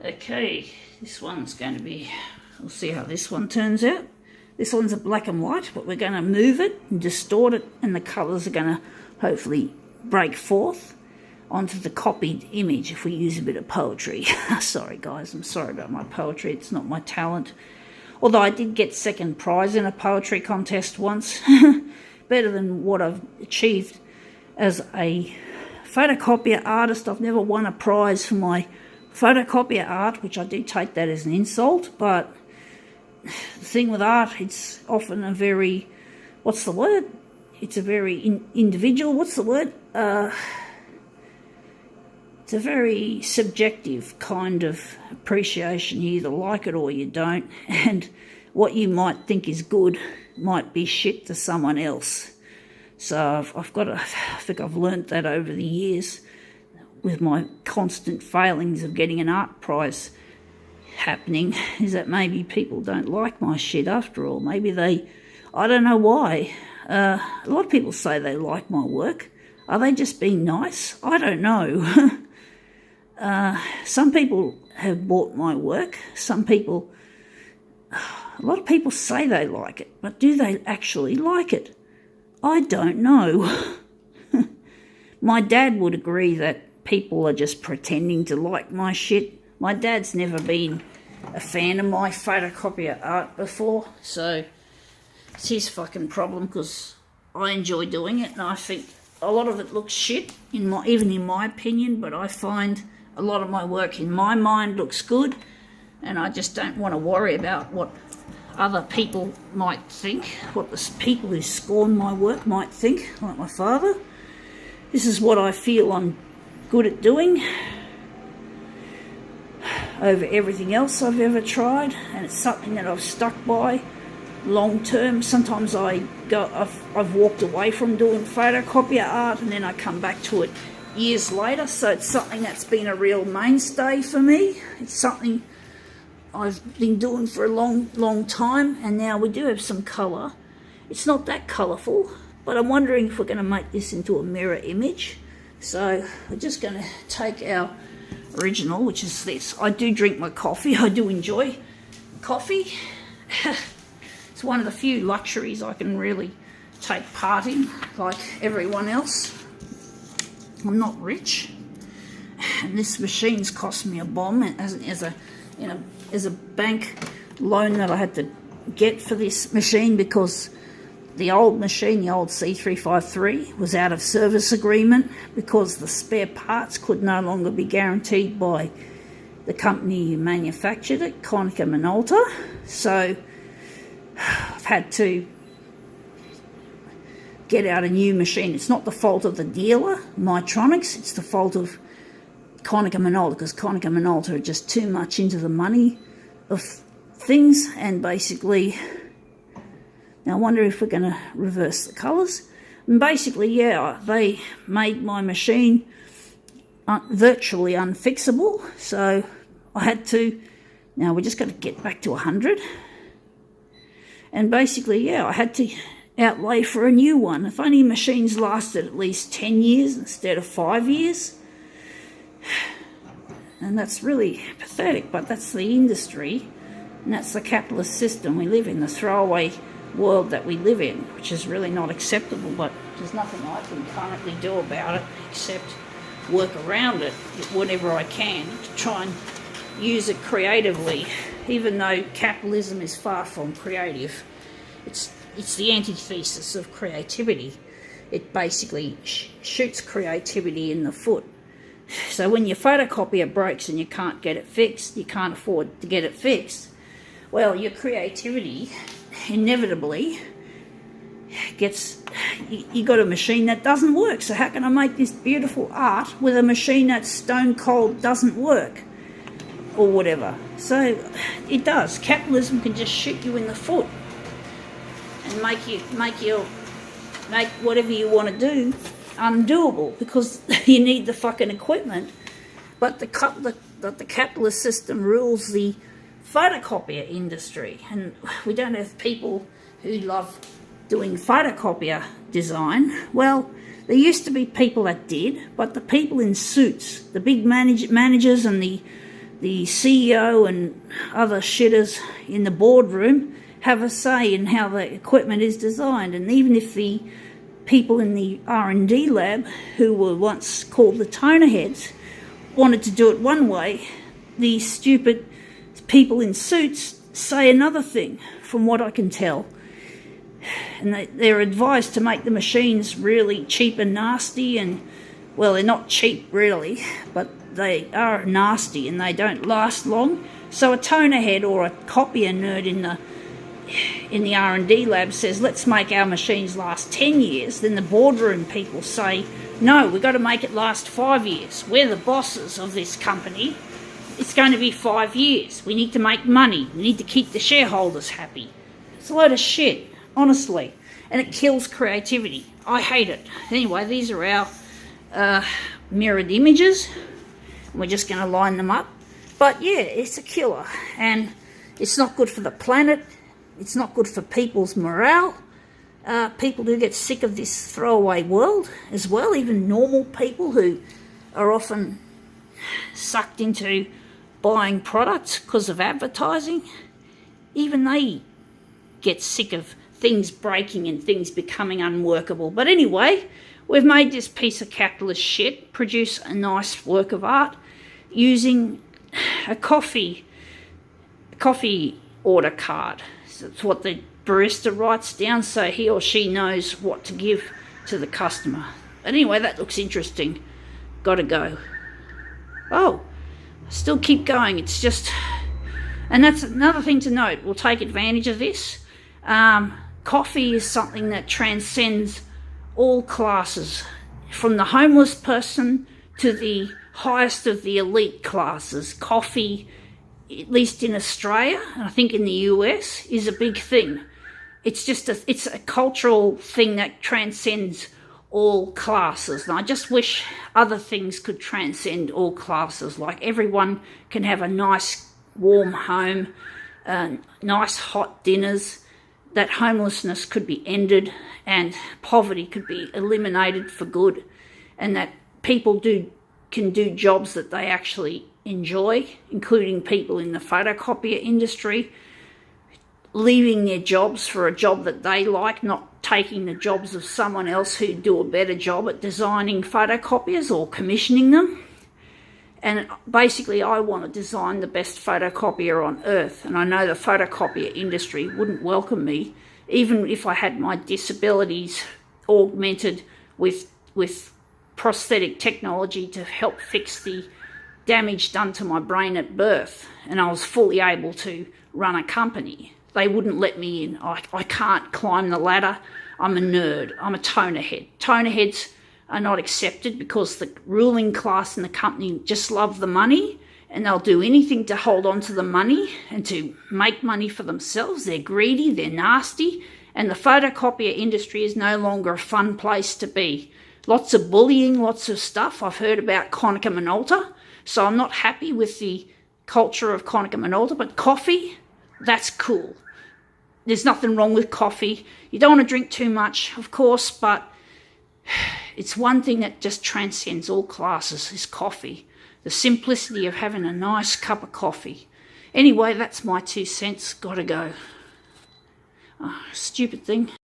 Okay, this one's going to be, we'll see how this one turns out. This one's a black and white, but we're going to move it and distort it, and the colours are going to hopefully break forth onto the copied image if we use a bit of poetry. Sorry guys, I'm sorry about my poetry, it's not my talent. Although I did get second prize in a poetry contest once. Better than what I've achieved as a photocopier artist. I've never won a prize for my photocopier art, which I do take that as an insult, but the thing with art, it's often a very, what's the word? It's a very individual, what's the word? It's a very subjective kind of appreciation. You either like it or you don't, and what you might think is good might be shit to someone else. So I think I've learnt that over the years with my constant failings of getting an art prize happening, is that maybe people don't like my shit after all. Maybe I don't know why. A lot of people say they like my work. Are they just being nice? I don't know. Some people have bought my work. A lot of people say they like it, but do they actually like it? I don't know. My dad would agree that people are just pretending to like my shit. My dad's never been a fan of my photocopier art before, so it's his fucking problem, because I enjoy doing it, and I think a lot of it looks shit, even in my opinion, but I find a lot of my work in my mind looks good, and I just don't want to worry about what other people might think, what the people who scorn my work might think, like my father. This is what I feel I'm good at doing over everything else I've ever tried, and it's something that I've stuck by long term. Sometimes I've walked away from doing photocopier art, and then I come back to it years later, so it's something that's been a real mainstay for me. It's something I've been doing for a long time, and now we do have some colour. It's not that colourful, but I'm wondering if we're going to make this into a mirror image. So we're just going to take our original, which is this. I do drink my coffee. I do enjoy coffee. It's one of the few luxuries I can really take part in, like everyone else. I'm not rich, and this machine's cost me a bomb as a bank loan that I had to get for this machine, because the old machine, the old C353, was out of service agreement because the spare parts could no longer be guaranteed by the company who manufactured it, Konica Minolta. So I've had to get out a new machine. It's not the fault of the dealer, Mitronics, it's the fault of Konica Minolta, because Konica Minolta are just too much into the money of things, and basically, now I wonder if we're going to reverse the colours. And basically, yeah, they made my machine virtually unfixable, so I had to, now we're just going to get back to 100. And basically, yeah, I had to outlay for a new one. If only machines lasted at least 10 years instead of 5 years. And that's really pathetic, but that's the industry, and that's the capitalist system we live in, the throwaway world that we live in, which is really not acceptable, but there's nothing I can currently do about it except work around it whenever I can to try and use it creatively, even though capitalism is far from creative. It's the antithesis of creativity. It basically shoots creativity in the foot. So when your photocopier breaks and you can't get it fixed, you can't afford to get it fixed, well, your creativity inevitably gets, you got a machine that doesn't work. So how can I make this beautiful art with a machine that stone cold doesn't work, or whatever? So it does. Capitalism can just shoot you in the foot and make whatever you want to do undoable, because you need the fucking equipment. But the capitalist system rules the photocopier industry, and we don't have people who love doing photocopier design. Well, there used to be people that did, but the people in suits, the big managers and the the CEO and other shitters in the boardroom have a say in how the equipment is designed. And even if the people in the R&D lab, who were once called the toner heads, wanted to do it one way, the stupid people in suits say another thing, from what I can tell. And they're advised to make the machines really cheap and nasty, and, well, they're not cheap really, but they are nasty and they don't last long. So a toner head or a copier nerd in the R&D lab says, let's make our machines last 10 years. Then the boardroom people say, no, we've got to make it last 5 years. We're the bosses of this company. It's going to be 5 years. We need to make money. We need to keep the shareholders happy. It's a load of shit, honestly. And it kills creativity. I hate it. Anyway, these are our mirrored images. We're just going to line them up. But yeah, it's a killer. And it's not good for the planet. It's not good for people's morale. People do get sick of this throwaway world as well. Even normal people who are often sucked into buying products because of advertising, even they get sick of things breaking and things becoming unworkable. But anyway, we've made this piece of capitalist shit produce a nice work of art using a coffee order card. So it's what the barista writes down so he or she knows what to give to the customer. But anyway, that looks interesting. Gotta go. Oh, still keep going. It's just, and that's another thing to note. We'll take advantage of this. Coffee is something that transcends all classes, from the homeless person to the highest of the elite classes. Coffee, at least in Australia, and I think in the US, is a big thing. It's just it's a cultural thing that transcends all classes. And I just wish other things could transcend all classes. Like everyone can have a nice warm home, nice hot dinners, that homelessness could be ended and poverty could be eliminated for good, and that people can do jobs that they actually enjoy, including people in the photocopier industry, leaving their jobs for a job that they like, not taking the jobs of someone else who do a better job at designing photocopiers or commissioning them. And basically, I want to design the best photocopier on earth, and I know the photocopier industry wouldn't welcome me, even if I had my disabilities augmented with prosthetic technology to help fix the damage done to my brain at birth, and I was fully able to run a company. They wouldn't let me in. I can't climb the ladder. I'm a nerd. I'm a toner head. Toner heads are not accepted because the ruling class in the company just love the money, and they'll do anything to hold on to the money and to make money for themselves. They're greedy, they're nasty, and the photocopier industry is no longer a fun place to be. Lots of bullying, lots of stuff. I've heard about Konica Minolta, so I'm not happy with the culture of Konica Minolta, but coffee, that's cool. There's nothing wrong with coffee. You don't want to drink too much, of course, but it's one thing that just transcends all classes is coffee. The simplicity of having a nice cup of coffee. Anyway, that's my 2 cents. Gotta go. Stupid thing.